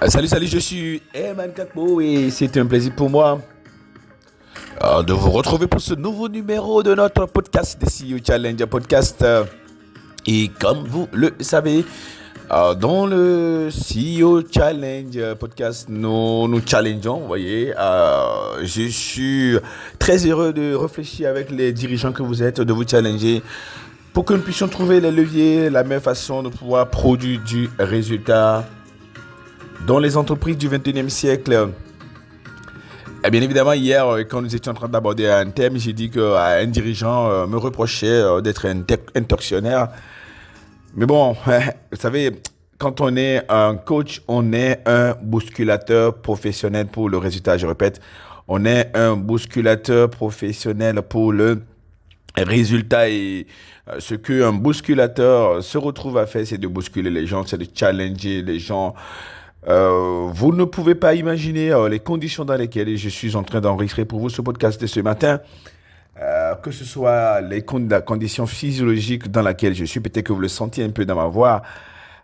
Salut, je suis Eman Kakbo et c'est un plaisir pour moi de vous retrouver pour ce nouveau numéro de notre podcast, The CEO Challenge Podcast. Et comme vous le savez, dans le CEO Challenge Podcast, nous challengeons, vous voyez. Je suis très heureux de réfléchir avec les dirigeants que vous êtes, de vous challenger pour que nous puissions trouver les leviers, la meilleure façon de pouvoir produire du résultat dans les entreprises du 21e siècle. Et bien évidemment, hier, quand nous étions en train d'aborder un thème, j'ai dit qu'un dirigeant me reprochait d'être un tortionnaire. Mais bon, vous savez, quand on est un coach, on est un bousculateur professionnel pour le résultat. Je répète, on est un bousculateur professionnel pour le résultat. Et ce qu'un bousculateur se retrouve à faire, c'est de bousculer les gens, c'est de challenger les gens. Vous ne pouvez pas imaginer les conditions dans lesquelles je suis en train d'enregistrer pour vous ce podcast de ce matin. Que ce soit la condition physiologique dans laquelle je suis, peut-être que vous le sentiez un peu dans ma voix.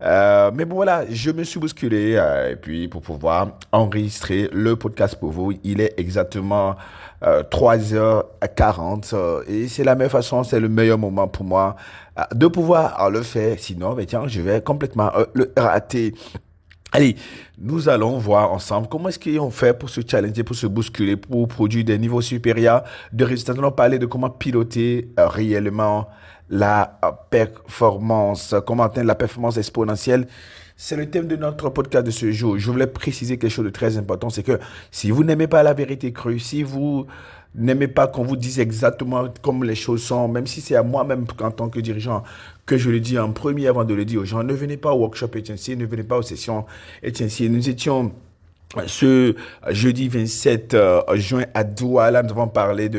Mais bon, voilà, je me suis bousculé et puis pour pouvoir enregistrer le podcast pour vous, il est exactement 3h40 et c'est la meilleure façon, c'est le meilleur moment pour moi de pouvoir le faire. Sinon, ben, tiens, je vais complètement le rater. Allez, nous allons voir ensemble comment est-ce qu'on fait pour se challenger, pour se bousculer, pour produire des niveaux supérieurs de résultats. Nous allons parler de comment piloter réellement la performance, comment atteindre la performance exponentielle. C'est le thème de notre podcast de ce jour. Je voulais préciser quelque chose de très important, c'est que si vous n'aimez pas la vérité crue, si vous n'aimez pas qu'on vous dise exactement comme les choses sont, même si c'est à moi-même en tant que dirigeant que je le dis en premier avant de le dire aux gens, ne venez pas au workshop HNC, ne venez pas aux sessions HNC. Nous étions ce jeudi 27 juin à Douala, nous avons parlé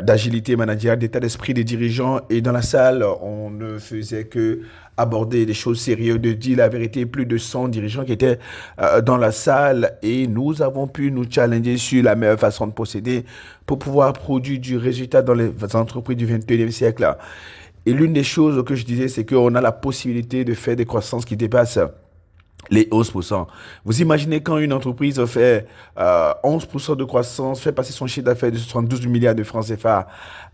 d'agilité managériale, d'état d'esprit des dirigeants et dans la salle, on ne faisait que aborder des choses sérieuses, de dire la vérité. Plus de 100 dirigeants qui étaient dans la salle et nous avons pu nous challenger sur la meilleure façon de procéder pour pouvoir produire du résultat dans les entreprises du 21e siècle. Et l'une des choses que je disais, c'est qu'on a la possibilité de faire des croissances qui dépassent les 11%. Vous imaginez quand une entreprise fait 11% de croissance, fait passer son chiffre d'affaires de 72 milliards de francs CFA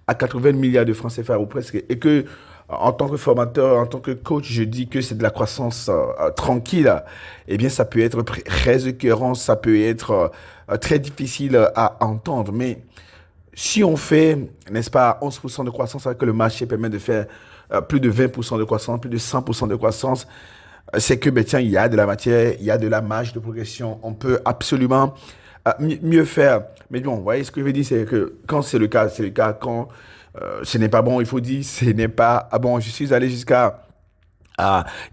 à 80 milliards de francs CFA ou presque, et que en tant que formateur, en tant que coach, je dis que c'est de la croissance tranquille, eh bien ça peut être très écœurant, ça peut être très difficile à entendre, mais si on fait, n'est-ce pas, 11% de croissance, alors que le marché permet de faire plus de 20% de croissance, plus de 100% de croissance, c'est que, ben, tiens, il y a de la matière, il y a de la marge de progression. On peut absolument mieux faire. Mais bon, vous voyez, ce que je veux dire, c'est que quand c'est le cas, c'est le cas. Quand ce n'est pas bon, il faut dire, ce n'est pas bon. Je suis allé jusqu'à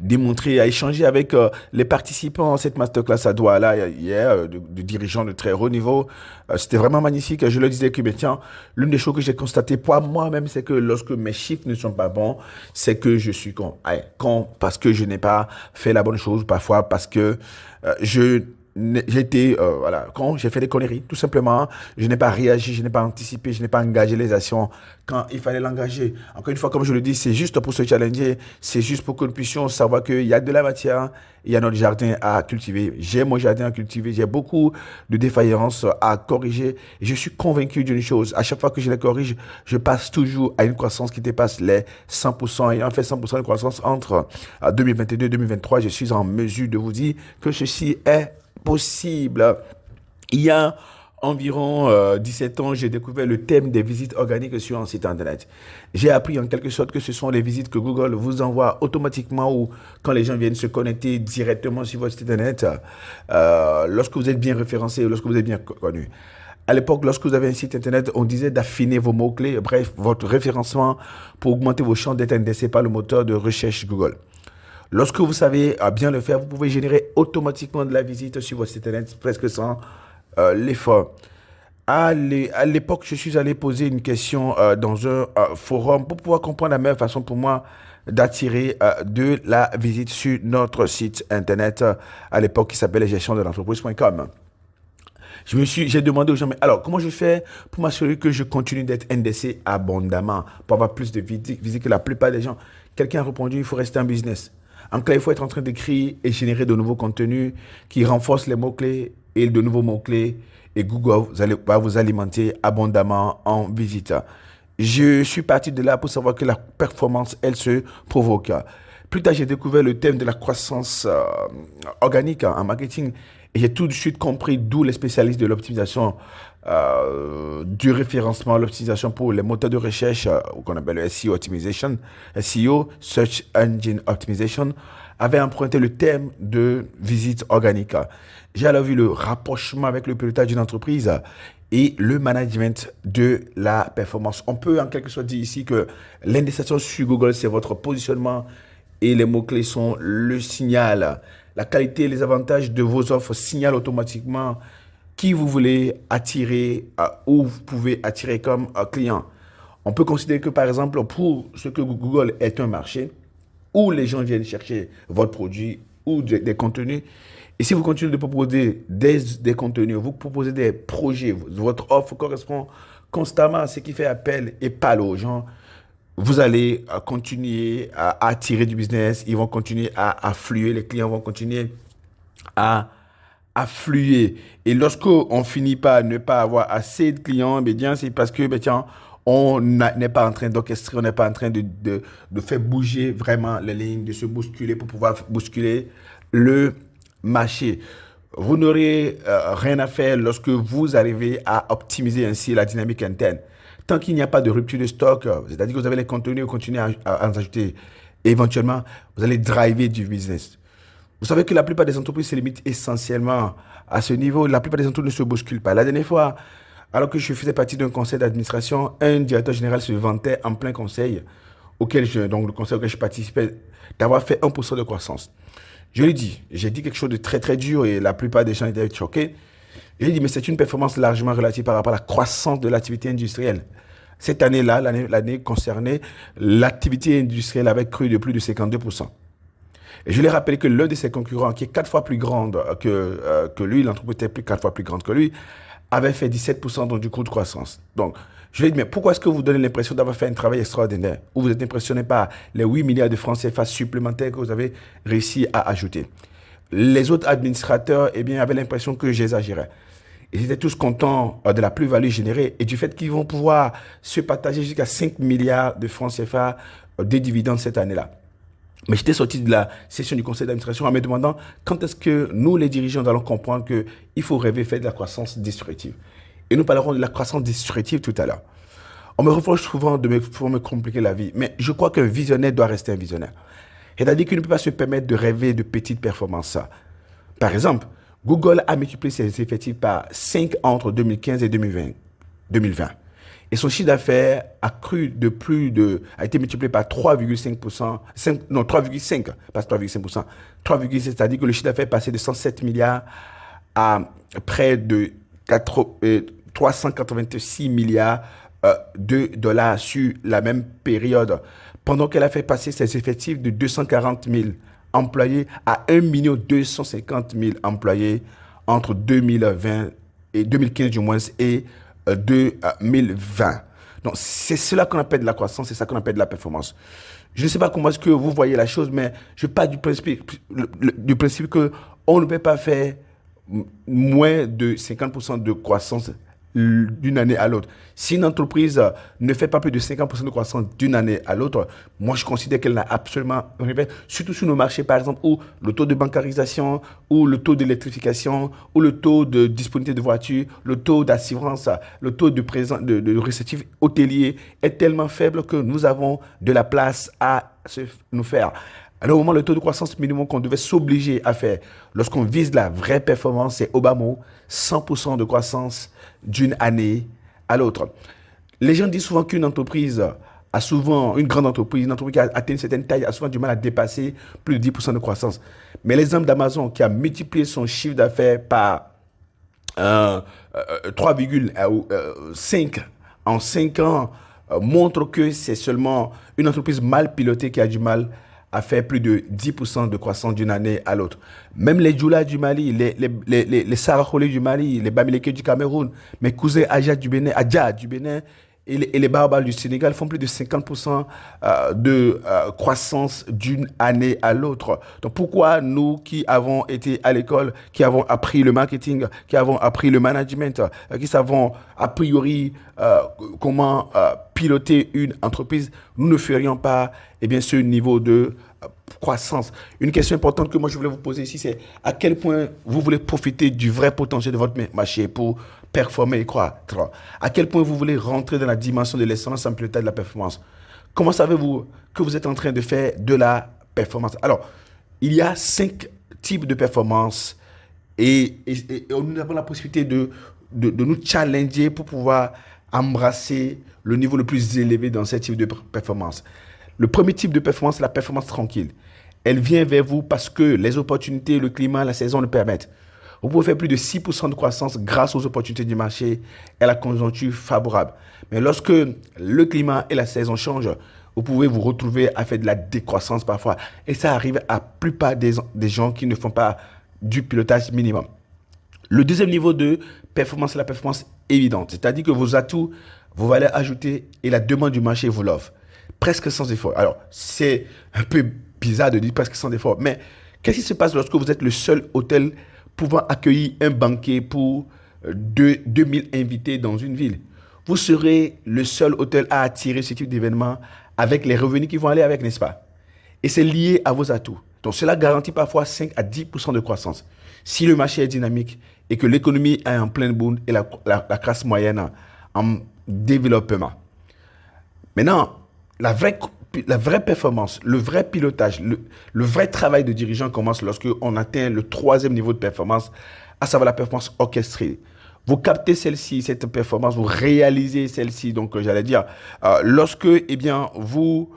démontrer, à échanger avec les participants à cette masterclass à Douala hier, de dirigeants de très haut niveau. C'était vraiment magnifique. Je leur disais que, ben, tiens, l'une des choses que j'ai constatées pour moi-même, c'est que lorsque mes chiffres ne sont pas bons, c'est que je suis con parce que je n'ai pas fait la bonne chose, parfois parce que j'ai été, quand j'ai fait des conneries, tout simplement. Je n'ai pas réagi, je n'ai pas anticipé, je n'ai pas engagé les actions quand il fallait l'engager. Encore une fois, comme je le dis, c'est juste pour se challenger, c'est juste pour que nous puissions savoir qu'il y a de la matière, il y a notre jardin à cultiver. J'ai mon jardin à cultiver, j'ai beaucoup de défaillances à corriger. Et je suis convaincu d'une chose, à chaque fois que je les corrige, je passe toujours à une croissance qui dépasse les 100%. Et en fait, 100% de croissance entre 2022 et 2023, je suis en mesure de vous dire que ceci est possible. Il y a environ 17 ans, j'ai découvert le thème des visites organiques sur un site internet. J'ai appris en quelque sorte que ce sont les visites que Google vous envoie automatiquement ou quand les gens viennent se connecter directement sur votre site internet, lorsque vous êtes bien référencé, lorsque vous êtes bien connu. À l'époque, lorsque vous avez un site internet, on disait d'affiner vos mots-clés, bref, votre référencement pour augmenter vos chances d'être indexé par le moteur de recherche Google. Lorsque vous savez bien le faire, vous pouvez générer automatiquement de la visite sur votre site internet presque sans l'effort. À l'époque, je suis allé poser une question dans un forum pour pouvoir comprendre la meilleure façon pour moi d'attirer de la visite sur notre site internet à l'époque qui s'appelait gestiondel'entreprise.com. J'ai demandé aux gens, mais alors, comment je fais pour m'assurer que je continue d'être indexé abondamment, pour avoir plus de visites que la plupart des gens? Quelqu'un a répondu, il faut rester en business. En clair, il faut être en train d'écrire et générer de nouveaux contenus qui renforcent les mots-clés et de nouveaux mots-clés. Et Google va vous alimenter abondamment en visite. Je suis parti de là pour savoir que la performance, elle se provoque. Plus tard, j'ai découvert le thème de la croissance organique en marketing et j'ai tout de suite compris d'où les spécialistes de l'optimisation du référencement, l'optimisation pour les moteurs de recherche, qu'on appelle le SEO Optimization, SEO, Search Engine Optimization, avaient emprunté le thème de visite organique. J'ai alors vu le rapprochement avec le pilotage d'une entreprise et le management de la performance. On peut en quelque sorte dire ici que l'indexation sur Google, c'est votre positionnement et les mots-clés sont le signal. La qualité et les avantages de vos offres signalent automatiquement qui vous voulez attirer ou vous pouvez attirer comme client. On peut considérer que, par exemple, pour ce que Google est un marché où les gens viennent chercher votre produit ou des contenus, et si vous continuez de proposer des contenus, vous proposez des projets, votre offre correspond constamment à ce qui fait appel et parle aux gens, vous allez continuer à attirer du business, ils vont continuer à affluer, les clients vont continuer à affluer. Et lorsqu'on finit par ne pas avoir assez de clients, eh bien, c'est parce que tiens, n'est pas en train d'orchestrer, on n'est pas en train de faire bouger vraiment les lignes, de se bousculer pour pouvoir bousculer le marché. Vous n'aurez rien à faire lorsque vous arrivez à optimiser ainsi la dynamique interne. Tant qu'il n'y a pas de rupture de stock, c'est-à-dire que vous avez les contenus, vous continuez à en ajouter, et éventuellement, vous allez driver du business. Vous savez que la plupart des entreprises se limitent essentiellement à ce niveau. La plupart des entreprises ne se bousculent pas. La dernière fois, alors que je faisais partie d'un conseil d'administration, un directeur général se vantait en plein conseil, donc le conseil auquel je participais, d'avoir fait 1% de croissance. Je lui dis, j'ai dit quelque chose de très très dur et la plupart des gens étaient choqués. Je lui dis, mais c'est une performance largement relative par rapport à la croissance de l'activité industrielle. Cette année-là, l'année concernée, l'activité industrielle avait cru de plus de 52%. Et je lui ai rappelé que l'un de ses concurrents, qui est 4 fois plus grande que lui, l'entreprise était plus 4 fois plus grande que lui, avait fait 17% donc, du coût de croissance. Donc, je lui ai dit, mais pourquoi est-ce que vous donnez l'impression d'avoir fait un travail extraordinaire où vous êtes impressionné par les 8 milliards de francs CFA supplémentaires que vous avez réussi à ajouter? Les autres administrateurs, eh bien, avaient l'impression que j'exagérais. Ils étaient tous contents de la plus-value générée et du fait qu'ils vont pouvoir se partager jusqu'à 5 milliards de francs CFA de dividendes cette année-là. Mais j'étais sorti de la session du conseil d'administration en me demandant quand est-ce que nous, les dirigeants, allons comprendre qu'il faut rêver faire de la croissance destructive. Et nous parlerons de la croissance destructive tout à l'heure. On me reproche souvent pour me compliquer la vie, mais je crois qu'un visionnaire doit rester un visionnaire. C'est-à-dire qu'il ne peut pas se permettre de rêver de petites performances. Par exemple, Google a multiplié ses effectifs par 5 entre 2015 et 2020. Et son chiffre d'affaires a été multiplié par 3,5%, 3,5, pas 3,5%, 3,5, c'est-à-dire que le chiffre d'affaires est passé de 107 milliards à près de 386 milliards de dollars sur la même période, pendant qu'elle a fait passer ses effectifs de 240 000 employés à 1 250 000 employés entre 2020 et 2015 du moins et 2020. Donc, c'est cela qu'on appelle de la croissance, c'est ça qu'on appelle de la performance. Je ne sais pas comment est-ce que vous voyez la chose, mais je pars du principe qu'on ne peut pas faire moins de 50% de croissance d'une année à l'autre. Si une entreprise ne fait pas plus de 50% de croissance d'une année à l'autre, moi je considère qu'elle n'a absolument rien fait, surtout sur nos marchés par exemple où le taux de bancarisation, ou le taux d'électrification, ou le taux de disponibilité de voitures, le taux d'assurance, le taux de réceptif hôtelier est tellement faible que nous avons de la place à nous faire. À un moment, le taux de croissance minimum qu'on devait s'obliger à faire lorsqu'on vise la vraie performance, c'est Obama, 100% de croissance d'une année à l'autre. Les gens disent souvent qu'une entreprise une grande entreprise, une entreprise qui a atteint une certaine taille, a souvent du mal à dépasser plus de 10% de croissance. Mais l'exemple d'Amazon qui a multiplié son chiffre d'affaires par 3,5 en 5 ans montre que c'est seulement une entreprise mal pilotée qui a du mal à faire plus de 10% de croissance d'une année à l'autre. Même les Djoula du Mali, les Saraholais du Mali, les Bamileke du Cameroun, mes cousins Adja du Bénin et les Baobabs du Sénégal font plus de 50% de croissance d'une année à l'autre. Donc pourquoi nous qui avons été à l'école, qui avons appris le marketing, qui avons appris le management, qui savons a priori comment piloter une entreprise, nous ne ferions pas ce niveau de croissance. Une question importante que moi je voulais vous poser ici, c'est à quel point vous voulez profiter du vrai potentiel de votre marché pour performer et croître. À quel point vous voulez rentrer dans la dimension de l'excellence en pilotage de la performance. Comment savez-vous que vous êtes en train de faire de la performance? Alors, il y a 5 types de performance et nous avons la possibilité de nous challenger pour pouvoir embrasser le niveau le plus élevé dans ces types de performance. Le premier type de performance, c'est la performance tranquille. Elle vient vers vous parce que les opportunités, le climat, la saison le permettent. Vous pouvez faire plus de 6% de croissance grâce aux opportunités du marché et à la conjoncture favorable. Mais lorsque le climat et la saison changent, vous pouvez vous retrouver à faire de la décroissance parfois. Et ça arrive à la plupart des gens qui ne font pas du pilotage minimum. Le deuxième niveau de performance, c'est la performance évidente. C'est-à-dire que vos atouts, vos valeurs ajoutées et la demande du marché vous l'offrent. Presque sans effort. Alors, c'est un peu bizarre de dire presque sans effort. Mais qu'est-ce qui se passe lorsque vous êtes le seul hôtel pouvant accueillir un banquet pour 2000 invités dans une ville? Vous serez le seul hôtel à attirer ce type d'événement avec les revenus qui vont aller avec, n'est-ce pas? Et c'est lié à vos atouts. Donc, cela garantit parfois 5 à 10% de croissance. Si le marché est dynamique et que l'économie est en plein boom et la classe moyenne en développement. Maintenant, la vraie performance, le vrai pilotage, le vrai travail de dirigeant commence lorsque on atteint le troisième niveau de performance, à savoir la performance orchestrée. Vous captez celle-ci, cette performance, vous réalisez celle-ci. Donc, j'allais dire, lorsque vous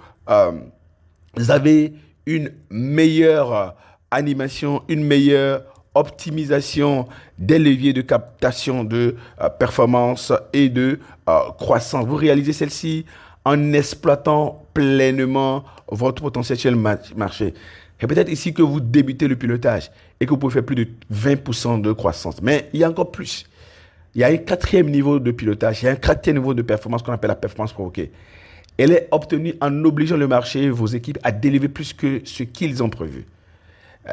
avez une meilleure animation, une meilleure optimisation des leviers de captation de performance et de croissance. Vous réalisez celle-ci en exploitant pleinement votre potentiel sur le marché. Et peut-être ici que vous débutez le pilotage et que vous pouvez faire plus de 20% de croissance. Mais il y a encore plus. Il y a un quatrième niveau de pilotage, il y a un quatrième niveau de performance qu'on appelle la performance provoquée. Elle est obtenue en obligeant le marché et vos équipes à délivrer plus que ce qu'ils ont prévu.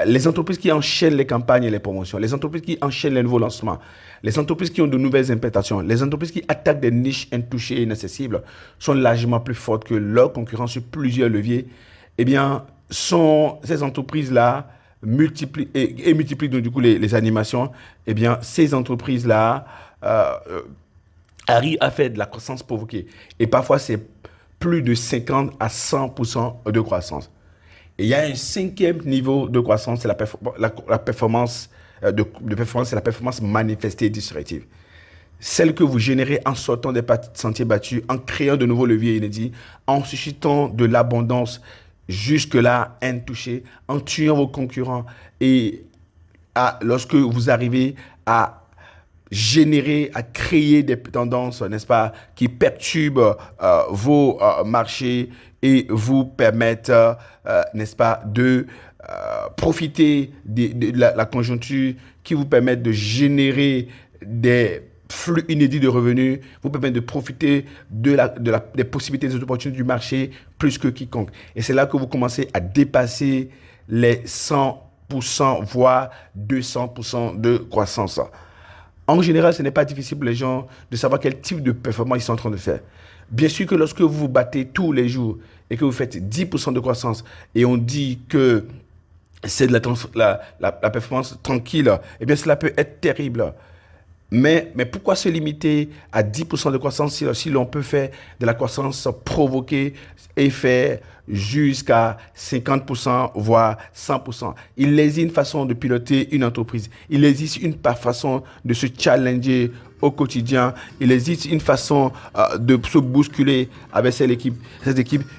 Les entreprises qui enchaînent les campagnes et les promotions, les entreprises qui enchaînent les nouveaux lancements, les entreprises qui ont de nouvelles implémentations, les entreprises qui attaquent des niches intouchées et inaccessibles sont largement plus fortes que leurs concurrents sur plusieurs leviers. Sont ces entreprises-là multiplient donc, du coup les animations. Ces entreprises-là arrivent à faire de la croissance provoquée. Et parfois, c'est plus de 50 à 100% de croissance. Et il y a un cinquième niveau de croissance, c'est la performance c'est la performance manifestée et disruptive. Celle que vous générez en sortant des sentiers battus, en créant de nouveaux leviers inédits, en suscitant de l'abondance jusque-là intouchée, en tuant vos concurrents et lorsque vous arrivez à générer, à créer des tendances, n'est-ce pas, qui perturbent vos marchés et vous permettent, n'est-ce pas, de profiter de la conjoncture, qui vous permettent de générer des flux inédits de revenus, vous permettent de profiter des possibilités, des opportunités du marché plus que quiconque. Et c'est là que vous commencez à dépasser les 100%, voire 200% de croissance. En général, ce n'est pas difficile pour les gens de savoir quel type de performance ils sont en train de faire. Bien sûr que lorsque vous vous battez tous les jours et que vous faites 10% de croissance et on dit que c'est de la performance tranquille, cela peut être terrible. Mais pourquoi se limiter à 10% de croissance si l'on peut faire de la croissance provoquée et faire jusqu'à 50%, voire 100%? Il existe une façon de piloter une entreprise. Il existe une façon de se challenger au quotidien. Il existe une façon de se bousculer avec ces équipes,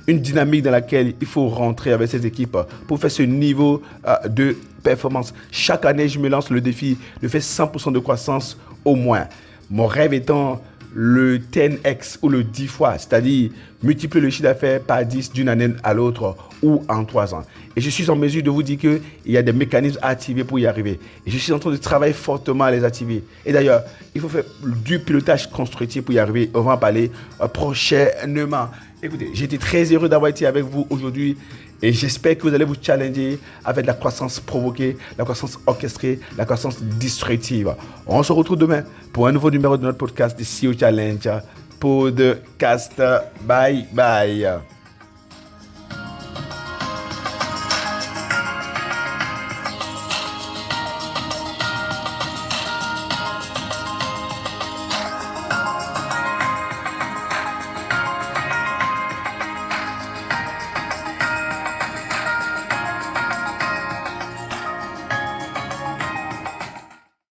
une dynamique dans laquelle il faut rentrer avec ces équipes pour faire ce niveau de performance. Chaque année, je me lance le défi de faire 100% de croissance au moins. Mon rêve étant le 10x ou le 10 fois, c'est-à-dire multiplier le chiffre d'affaires par 10 d'une année à l'autre ou en 3 ans. Et je suis en mesure de vous dire qu'il y a des mécanismes à activer pour y arriver. Et je suis en train de travailler fortement à les activer. Et d'ailleurs, il faut faire du pilotage constructif pour y arriver. On va en parler prochainement. Écoutez, j'étais très heureux d'avoir été avec vous aujourd'hui. Et j'espère que vous allez vous challenger avec la croissance provoquée, la croissance orchestrée, la croissance destructive. On se retrouve demain pour un nouveau numéro de notre podcast, The CEO Challenge Podcast. Bye bye.